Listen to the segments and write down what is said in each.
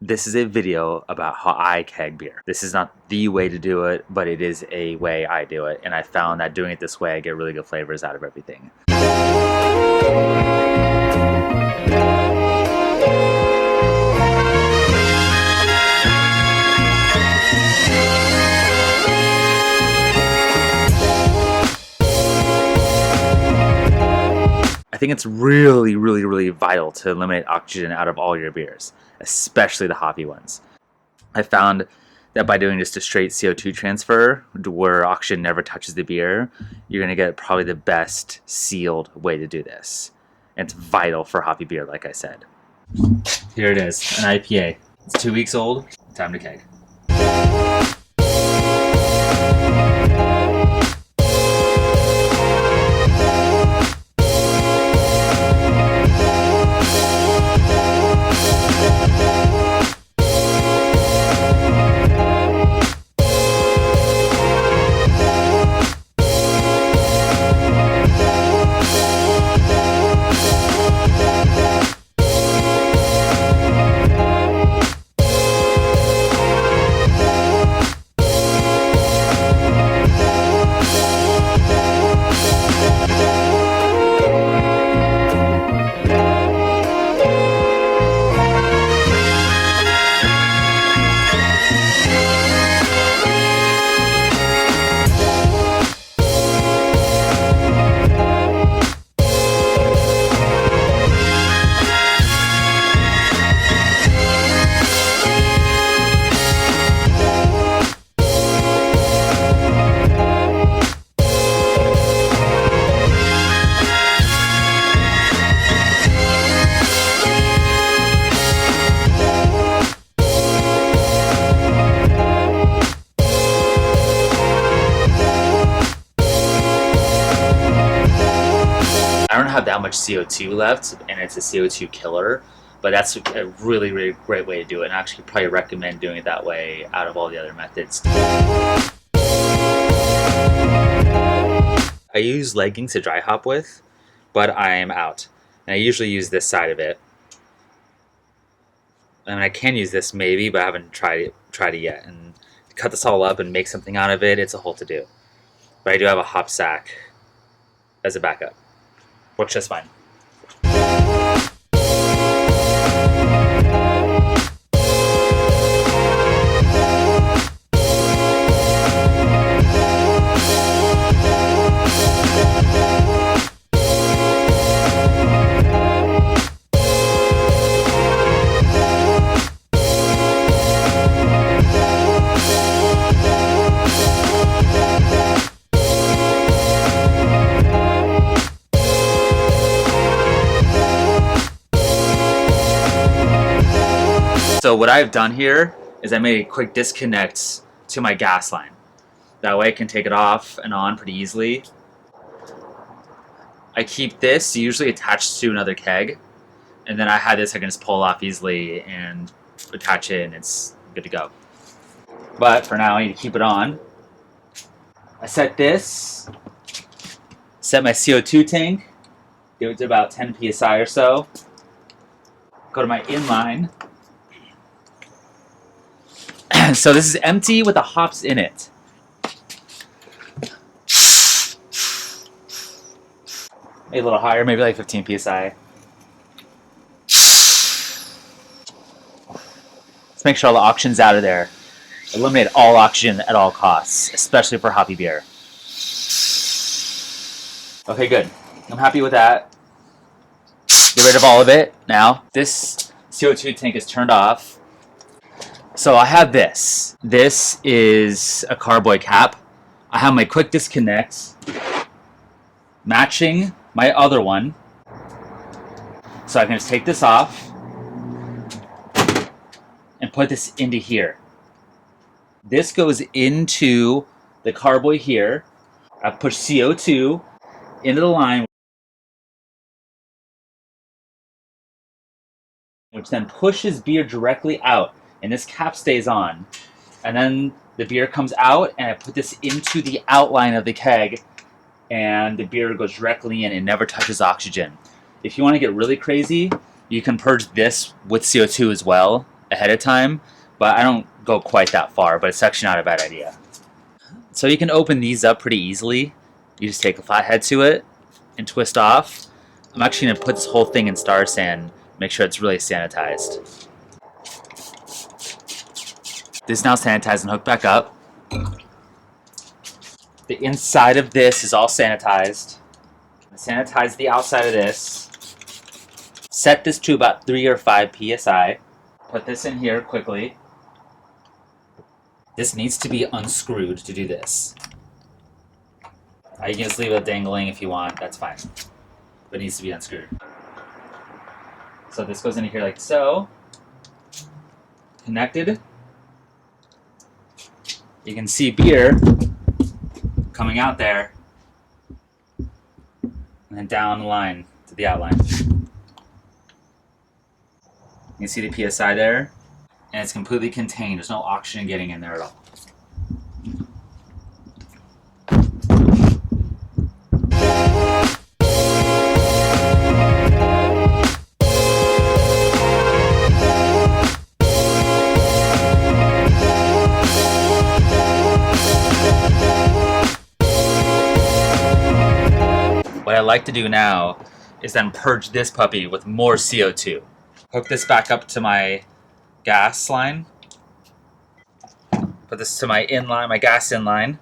This is a video about how I keg beer. This is not the way to do it, but it is a way I do it, and I found that doing it this way I get really good flavors out of everything. I think it's really vital to eliminate oxygen out of all your beers, especially the hoppy ones. I found that by doing just a straight CO2 transfer, where oxygen never touches the beer, you're going to get probably the best sealed way to do this. And it's vital for hoppy beer, like I said. Here it is, an IPA. It's 2 weeks old, time to keg. I don't have that much CO2 left, and it's a CO2 killer, but that's a really great way to do it, and I actually probably recommend doing it that way out of all the other methods. I use leggings to dry hop with, but I'm out. And I usually use this side of it. I mean, I can use this maybe, but I haven't tried it yet. And to cut this all up and make something out of it, it's a whole to-do. But I do have a hop sack as a backup. Works just fine. So what I've done here is I made a quick disconnect to my gas line. That way I can take it off and on pretty easily. I keep this usually attached to another keg, and then I have this I can just pull off easily and attach it, and it's good to go. But for now I need to keep it on. I set this, set my CO2 tank, give it to about 10 psi or so, go to my inline. So this is empty with the hops in it. Maybe a little higher, maybe like 15 psi. Let's make sure all the oxygen's out of there. Eliminate all oxygen at all costs, especially for hoppy beer. Okay, good. I'm happy with that. Get rid of all of it now. This CO2 tank is turned off. So I have this. This is a carboy cap. I have my quick disconnect matching my other one. So I can just take this off and put this into here. This goes into the carboy here. I push CO2 into the line, which then pushes beer directly out. And this cap stays on. And then the beer comes out, and I put this into the outline of the keg, and the beer goes directly in and never touches oxygen. If you want to get really crazy, you can purge this with CO2 as well, ahead of time, but I don't go quite that far, but it's actually not a bad idea. So you can open these up pretty easily. You just take a flathead to it and twist off. I'm actually going to put this whole thing in Star San, make sure it's really sanitized. This is now sanitized and hooked back up. The inside of this is all sanitized. Sanitize the outside of this. Set this to about 3 or 5 psi. Put this in here quickly. This needs to be unscrewed to do this. You can just leave it dangling if you want, that's fine. But it needs to be unscrewed. So this goes into here like so. Connected. You can see beer coming out there. And then down the line to the outline. You can see the PSI there. And it's completely contained. There's no oxygen getting in there at all. What I like to do now is then purge this puppy with more CO2. Hook this back up to my gas line. Put this to my inline, my gas inline.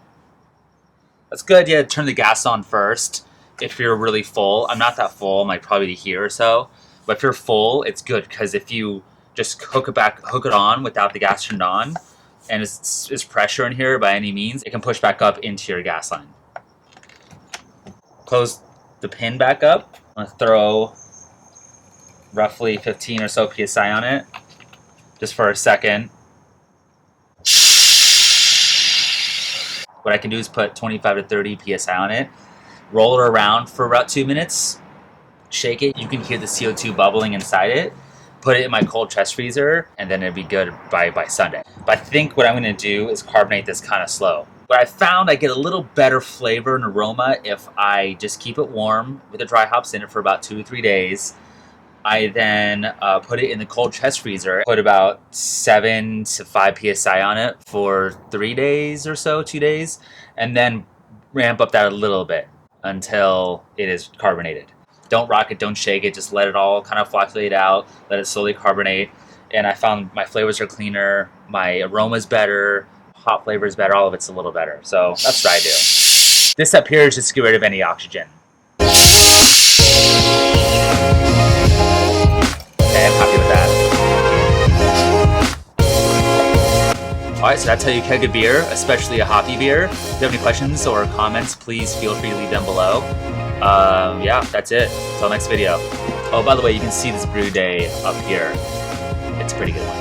That's good. Yeah, turn the gas on first if you're really full. I'm not that full. I might probably be here or so. But if you're full, it's good because if you just hook it on without the gas turned on, and it's pressure in here by any means, it can push back up into your gas line. Close the pin back up. I'm gonna throw roughly 15 or so psi on it, just for a second. What I can do is put 25 to 30 psi on it, roll it around for about 2 minutes, shake it. You can hear the CO2 bubbling inside it. Put it in my cold chest freezer, and then it'll be good by Sunday. But I think what I'm gonna do is carbonate this kind of slow. But I found I get a little better flavor and aroma if I just keep it warm with the dry hops in it for about 2 to 3 days. I then put it in the cold chest freezer, put about 7 to 5 psi on it for 3 days or so, 2 days, and then ramp up that a little bit until it is carbonated. Don't rock it, don't shake it, just let it all kind of flocculate out, let it slowly carbonate. And I found my flavors are cleaner, my aroma's better, hop flavor is better, all of it's a little better. So that's what I do. This up here is just to get rid of any oxygen. Okay, I'm happy with that. Alright, so that's how you keg a beer, especially a hoppy beer. If you have any questions or comments, please feel free to leave them below. Yeah, that's it. Until next video. Oh, by the way, you can see this brew day up here. It's a pretty good one.